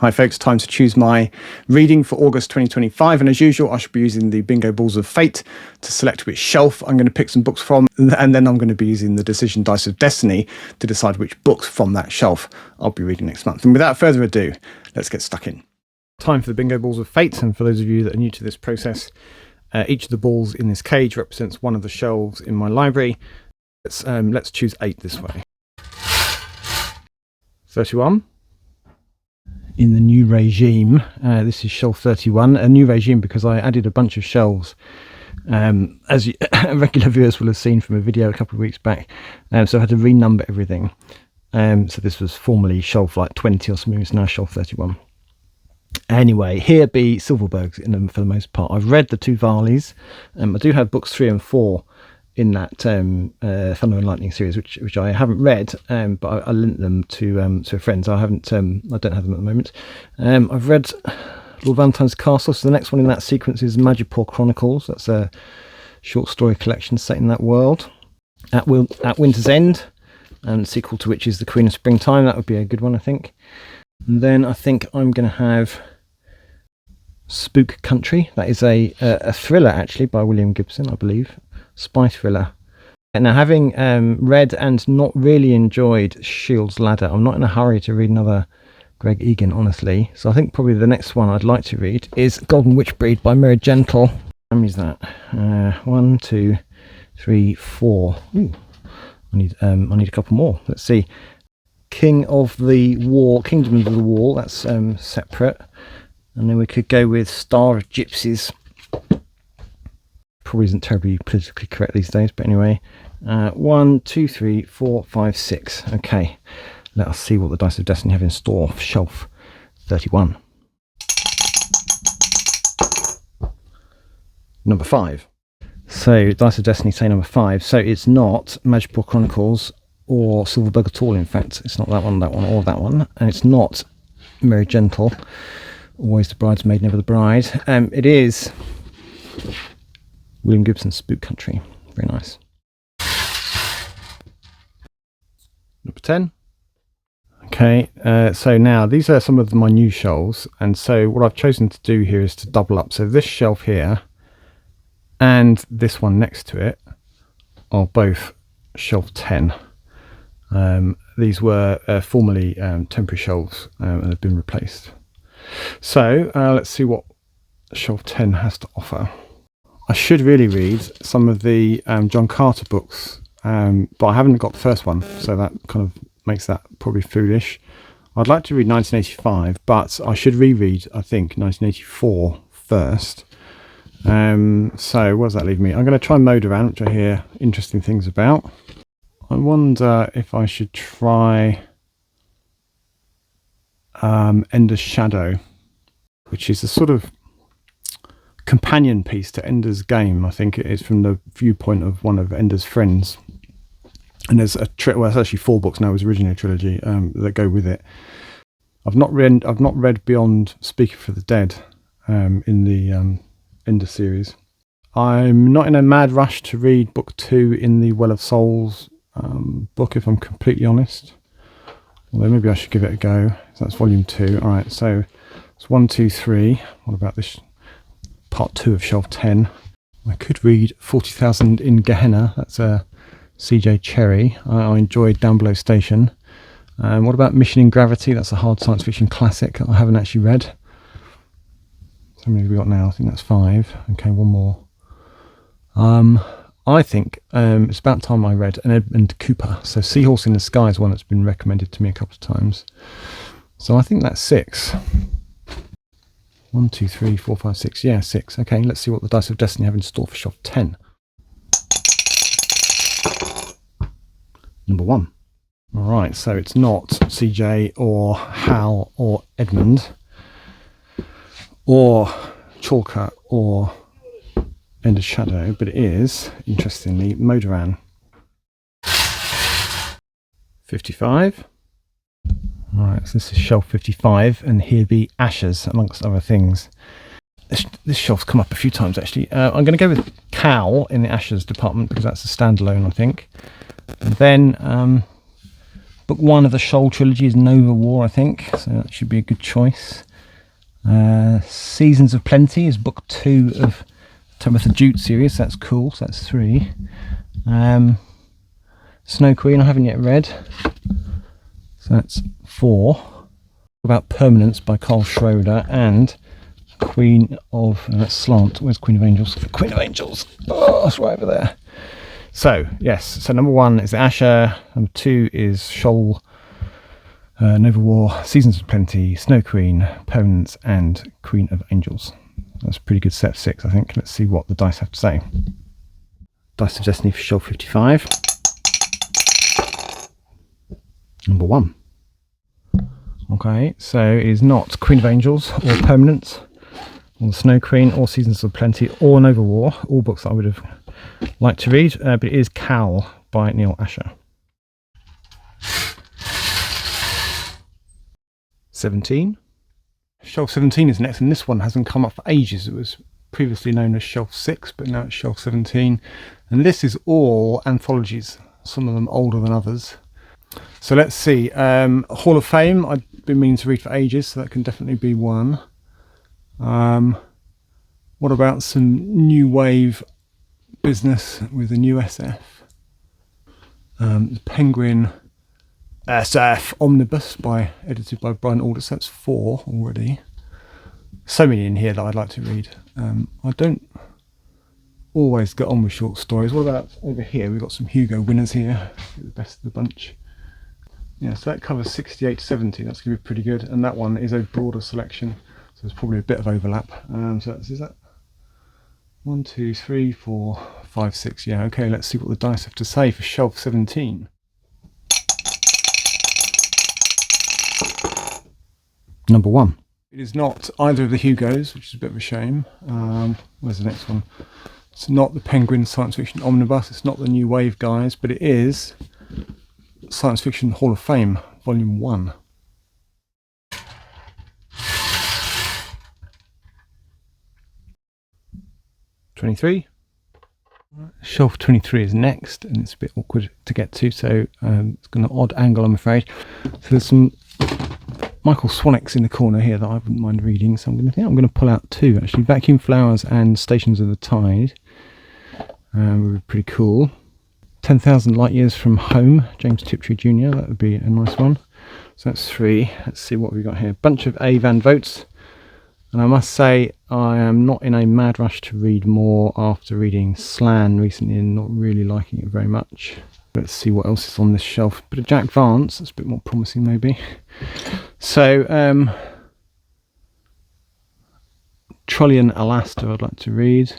Hi folks, time to choose my reading for August 2025, and as usual I should be using the bingo balls of fate to select which shelf I'm going to pick some books from, and then I'm going to be using the decision dice of destiny to decide which books from that shelf I'll be reading next month. And without further ado, let's get stuck in. Time for the bingo balls of fate, and for those of you that are new to this process, each of the balls in this cage represents one of the shelves in my library. Let's choose 8 this way. 31. In the new regime, this is shelf 31, a new regime because I added a bunch of shelves, as regular viewers will have seen from a video a couple of weeks back, so I had to renumber everything. So this was formerly shelf like 20 or something, it's now shelf 31. Anyway, here be Silverbergs in them for the most part. I've read the 2 Varleys. I do have books 3 and 4 in that Thunder and Lightning series, which I haven't read, but I lent them to a friend. So I don't have them at the moment. I've read Lord Valentine's Castle. So the next one in that sequence is Madripoor Chronicles. That's a short story collection set in that world. At Winter's End, and sequel to which is The Queen of Springtime. That would be a good one, I think. And then I think I'm going to have Spook Country. That is a thriller actually by William Gibson, I believe. Spy thriller. Now, having read and not really enjoyed Shield's Ladder, I'm not in a hurry to read another Greg Egan, honestly. So I think probably the next one I'd like to read is Golden Witch Breed by Mary Gentle. How many is that? 1, 2, 3, 4. Ooh, I need a couple more. Let's see. Kingdom of the Wall. That's separate. And then we could go with Star of Gypsies. Probably isn't terribly politically correct these days, but anyway. 1, 2, 3, 4, 5, 6. Okay, let us see what the Dice of Destiny have in store for shelf 31. Number 5. So Dice of Destiny say number 5. So it's not Madripoor Chronicles or Silverberg at all. In fact, it's not that one, or that one, and it's not Mary Gentle. Always the bridesmaid, never the bride. It is William Gibson's Spook Country. Very nice. Number 10. Okay, so now these are some of my new shelves, and so what I've chosen to do here is to double up. So this shelf here and this one next to it are both shelf 10. These were formerly temporary shelves and have been replaced. So let's see what shelf 10 has to offer. I should really read some of the John Carter books, but I haven't got the first one, so that kind of makes that probably foolish. I'd like to read 1985, but I should reread, I think, 1984 first. So what does that leave me? I'm going to try Modoran, which I hear interesting things about. I wonder if I should try Ender's Shadow, which is a sort of companion piece to Ender's Game. I think it is from the viewpoint of one of Ender's friends. And there's well, it's actually 4 books now. It was originally a trilogy that go with it. I've not read beyond Speaking for the Dead in the Ender series. I'm not in a mad rush to read book 2 in the Well of Souls book, if I'm completely honest. Although maybe I should give it a go. So that's volume 2. All right, so it's 1, 2, 3. What about this? Part 2 of shelf 10. I could read 40,000 in Gehenna. That's a CJ Cherry. I enjoyed Down Below Station. What about Mission in Gravity? That's a hard science fiction classic I haven't actually read. How many have we got now? I think that's 5. Okay, one more. I think it's about time I read an Edmund Cooper. So Seahorse in the Sky is one that's been recommended to me a couple of times. So I think that's 6. 1, 2, 3, 4, 5, 6. Yeah, 6. Okay, let's see what the Dice of Destiny have in store for shelf 10. Number 1. All right, so it's not CJ or Hal or Edmund or Chalker or Ender's Shadow, but it is, interestingly, Modoran. 55. All right, so this is shelf 55, and here be Ashes, amongst other things. This shelf's come up a few times, actually. I'm going to go with Cow in the Ashes department, because that's a standalone, I think. And then Book 1 of the Shoal trilogy is Nova War, I think, so that should be a good choice. Seasons of Plenty is book 2 of Tabitha Jute series, that's cool, so that's 3. Snow Queen I haven't yet read, so that's 4. About Permanence by Carl Schroeder, and Queen of Slant. Where's Queen of Angels? Queen of Angels. Oh, it's right over there. So yes, so number 1 is Asher. Number 2 is Shoal, Nova War, Seasons of Plenty, Snow Queen, Permanence, and Queen of Angels. That's a pretty good set of 6, I think. Let's see what the dice have to say. Dice of Destiny for Shoal 55. Number 1. Okay, so it is not Queen of Angels or Permanence or Snow Queen or Seasons of Plenty or Nova War, all books that I would have liked to read, but it is Cal by Neil Asher. 17. Shelf 17 is next, and this one hasn't come up for ages. It was previously known as Shelf 6, but now it's Shelf 17. And this is all anthologies, some of them older than others. So let's see. Hall of Fame, I've been meaning to read for ages, so that can definitely be one. What about some new wave business with the new SF? The Penguin SF Omnibus, edited by Brian Aldiss. That's 4 already. So many in here that I'd like to read. I don't always get on with short stories. What about over here? We've got some Hugo winners here, the best of the bunch. Yeah, so that covers 68 to 70. That's going to be pretty good. And that one is a broader selection, so there's probably a bit of overlap. So is that 1, 2, 3, 4, 5, 6? Yeah, okay. Let's see what the dice have to say for Shelf 17. Number 1. It is not either of the Hugos, which is a bit of a shame. Where's the next one? It's not the Penguin Science Fiction Omnibus. It's not the New Wave guys, but it is Science Fiction Hall of Fame, Volume 1. Shelf 23 is next, and it's a bit awkward to get to, so it's got an odd angle, I'm afraid. So there's some Michael Swanwick's in the corner here that I wouldn't mind reading, so I'm going to pull out 2 actually. Vacuum Flowers and Stations of the Tide would be pretty cool. 10,000 Light Years from Home, James Tiptree Jr. That would be a nice one. So that's 3. Let's see what we've got here. Bunch of A. Van Votes. And I must say, I am not in a mad rush to read more after reading Slan recently and not really liking it very much. Let's see what else is on this shelf. Bit of Jack Vance, that's a bit more promising maybe. So, Trollian Alaster I'd like to read.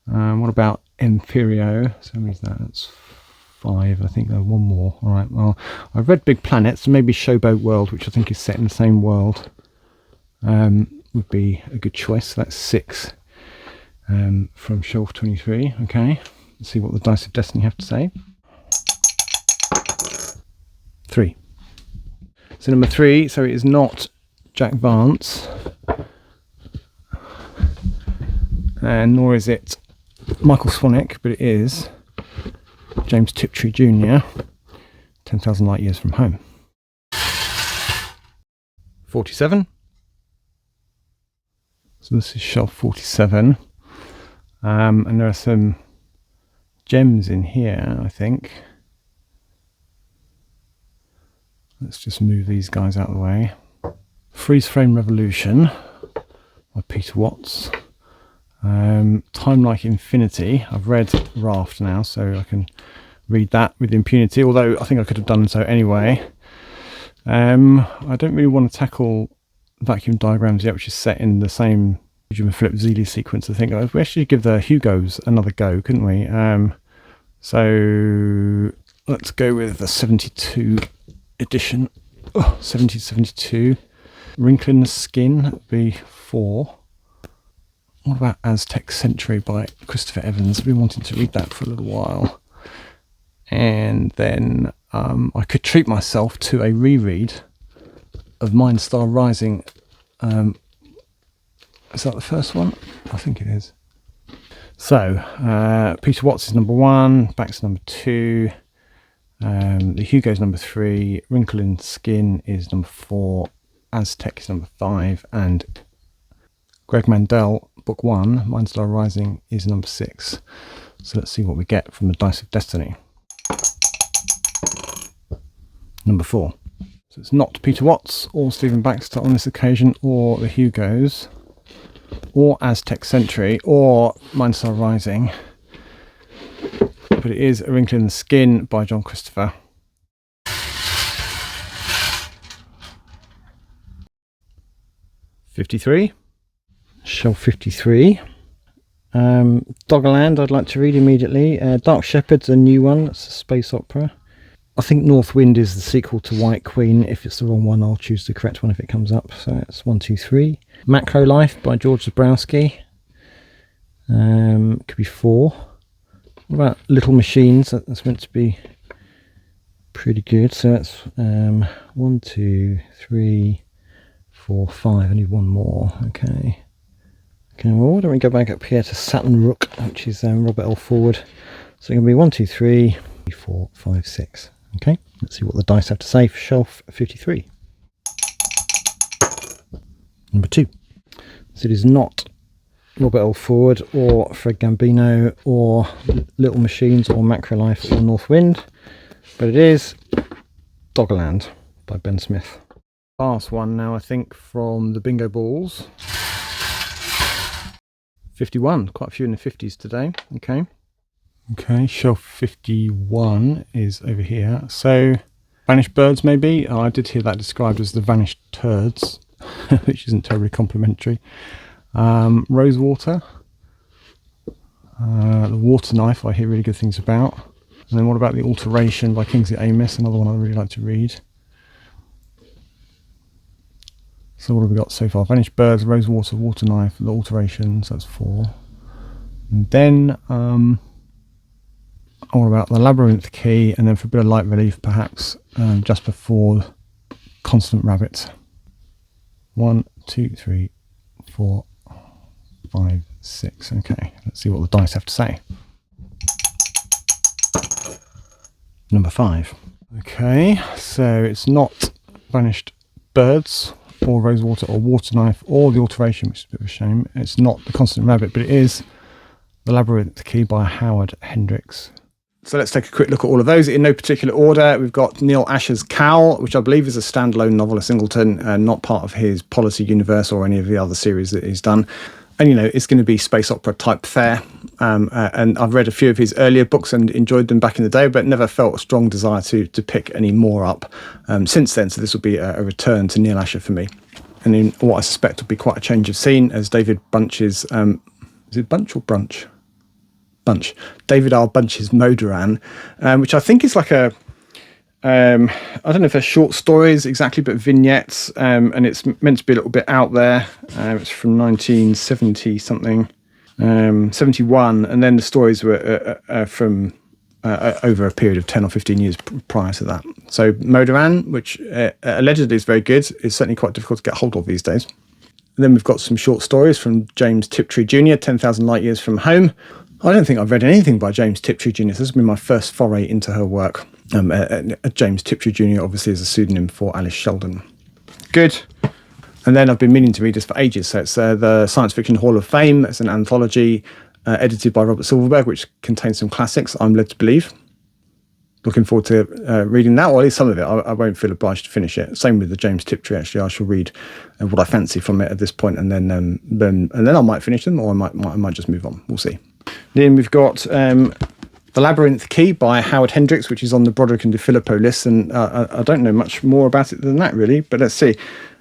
What about Imperio? So that's 5, I think. One more. All right. Well, I've read Big Planet, so maybe Showboat World, which I think is set in the same world, would be a good choice. So that's 6 from Shelf 23. Okay. Let's see what the Dice of Destiny have to say. 3. So number 3. So it is not Jack Vance, and nor is it Michael Swanwick, but it is James Tiptree Jr. 10,000 Light Years from Home. 47. So this is Shelf 47, and there are some gems in here, I think. Let's just move these guys out of the way. Freeze Frame Revolution by Peter Watts. Time Like Infinity. I've read Raft now, so I can read that with impunity, although I think I could have done so anyway. I don't really want to tackle Vacuum Diagrams yet, which is set in the same Benjamin Philip Zealey sequence. I think we actually give the Hugos another go, couldn't we? So let's go with the 72 edition. 70-72. Wrinkle in the Skin would be 4. What about Aztec Century by Christopher Evans? I've been wanting to read that for a little while. And then I could treat myself to a reread of Mindstar Rising. Is that the first one? I think it is. So, Peter Watts is number 1, Bax number 2, The Hugo's number 3, Wrinkle in Skin is number 4, Aztec is number 5, and Greg Mandel, book 1, Mindstar Rising, is number 6. So let's see what we get from the Dice of Destiny. Number 4. So it's not Peter Watts or Stephen Baxter on this occasion, or the Hugos, or Aztec Century, or Mindstar Rising. But it is A Wrinkle in the Skin by John Christopher. '53. Shelf 53. Doggerland I'd like to read immediately. Dark Shepherd's a new one. It's a space opera. I think North Wind is the sequel to White Queen. If it's the wrong one, I'll choose the correct one if it comes up. So it's 1, 2, 3. Macro Life by George Zabrowski. Could be 4. What about Little Machines? That's meant to be pretty good. So that's 1, 2, 3, 4, 5. I need one more. Okay. Okay, well, why don't we go back up here to Saturn Rook, which is Robert L. Forward. So it's going to be 1, 2, 3, 4, 5, 6. Okay, let's see what the dice have to say for shelf 53. Number 2. So it is not Robert L. Forward or Fred Gambino or Little Machines or Macro Life or North Wind, but it is Doggerland by Ben Smith. Last one now, I think, from the bingo balls. 51, quite a few in the 50s today. Okay, shelf 51 is over here. So, Vanished Birds maybe. Oh, I did hear that described as the Vanished Turds, which isn't terribly complimentary. Rosewater. The Water Knife, I hear really good things about. And then what about The Alteration by Kingsley Amis, another one I really like to read. So what have we got so far? Vanished Birds, Rosewater, Water Knife, The Alterations, that's 4. And then, what about The Labyrinth Key, and then for a bit of light relief perhaps, just before Constant Rabbit. 1, 2, 3, 4, 5, 6. Okay, let's see what the dice have to say. Number 5. Okay, so it's not Vanished Birds or Rosewater or Water Knife or The Alteration, which is a bit of a shame. It's not The Constant Rabbit, but it is The Labyrinth Key by Howard Hendricks. So let's take a quick look at all of those in no particular order. We've got Neil Asher's Cowl, which I believe is a standalone novel, a singleton, not part of his Policy universe or any of the other series that he's done. And, you know, it's going to be space opera type fare. And I've read a few of his earlier books and enjoyed them back in the day, but never felt a strong desire to pick any more up since then. So this will be a return to Neil Asher for me. And in what I suspect will be quite a change of scene as David Bunch's, is it Bunch or Brunch? Bunch. David R. Bunch's Modoran, which I think is like a, I don't know if they're short stories exactly, but vignettes, and it's meant to be a little bit out there. It's from 1970 something, 71, and then the stories were from over a period of 10 or 15 years prior to that. So Modoran, which allegedly is very good, is certainly quite difficult to get hold of these days. And then we've got some short stories from James Tiptree Jr., 10,000 Light Years from Home. I don't think I've read anything by James Tiptree Jr. This has been my first foray into her work. James Tiptree Jr. obviously is a pseudonym for Alice Sheldon. Good. And then I've been meaning to read this for ages. So it's the Science Fiction Hall of Fame. It's an anthology edited by Robert Silverberg, which contains some classics, I'm led to believe. Looking forward to reading that, or at least some of it. I won't feel obliged to finish it. Same with the James Tiptree, actually. I shall read what I fancy from it at this point, and then I might finish them, or I might just move on. We'll see. Then we've got The Labyrinth Key by Howard Hendricks, which is on the Broderick and DeFilippo list, and I don't know much more about it than that, really, but let's see.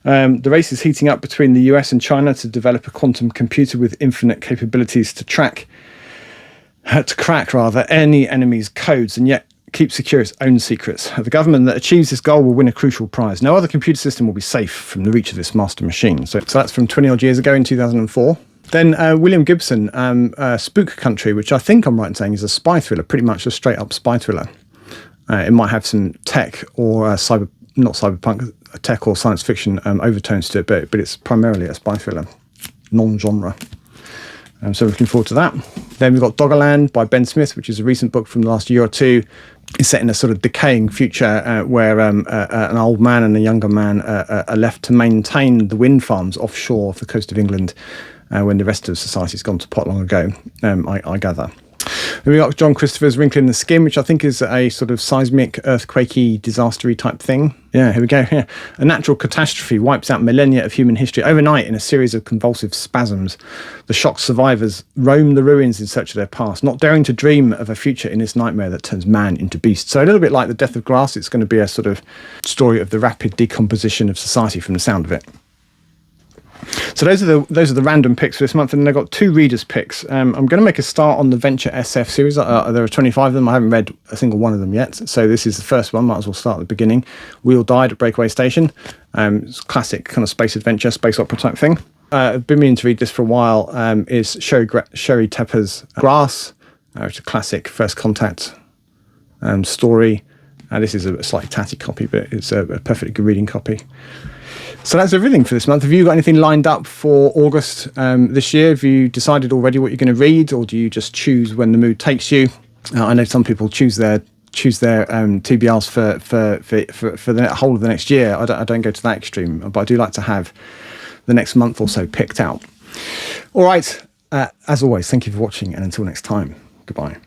The race is heating up between the US and China to develop a quantum computer with infinite capabilities to crack any enemy's codes, and yet keep secure its own secrets. The government that achieves this goal will win a crucial prize. No other computer system will be safe from the reach of this master machine. So that's from 20 odd years ago in 2004. Then William Gibson, Spook Country, which I think I'm right in saying is a spy thriller, pretty much a straight up spy thriller. It might have some tech or not cyberpunk, tech or science fiction overtones to it, but it's primarily a spy thriller, non-genre. So looking forward to that. Then we've got Doggerland by Ben Smith, which is a recent book from the last year or two. It's set in a sort of decaying future where an old man and a younger man are left to maintain the wind farms offshore off the coast of England when the rest of society's gone to pot long ago, I gather. Then we got John Christopher's Wrinkle in the Skin, which I think is a sort of seismic, earthquakey, disastery type thing. Yeah, here we go. Yeah. A natural catastrophe wipes out millennia of human history overnight in a series of convulsive spasms. The shocked survivors roam the ruins in search of their past, not daring to dream of a future in this nightmare that turns man into beast. So a little bit like The Death of Grass, it's going to be a sort of story of the rapid decomposition of society from the sound of it. So those are the random picks for this month, and then I've got 2 readers' picks. I'm going to make a start on the Venture SF series. There are 25 of them. I haven't read a single one of them yet, so this is the first one. Might as well start at the beginning. Wheel Died at Breakaway Station. It's a classic kind of space adventure, space opera type thing. I've been meaning to read this for a while. Is Sherry Tepper's Grass, which is a classic First Contact story. This is a slightly tatty copy, but it's a perfectly good reading copy. So that's everything for this month. Have you got anything lined up for August this year? Have you decided already what you're going to read, or do you just choose when the mood takes you? I know some people choose their TBRs for the whole of the next year. I don't go to that extreme, but I do like to have the next month or so picked out. All right. As always, thank you for watching, and until next time, goodbye.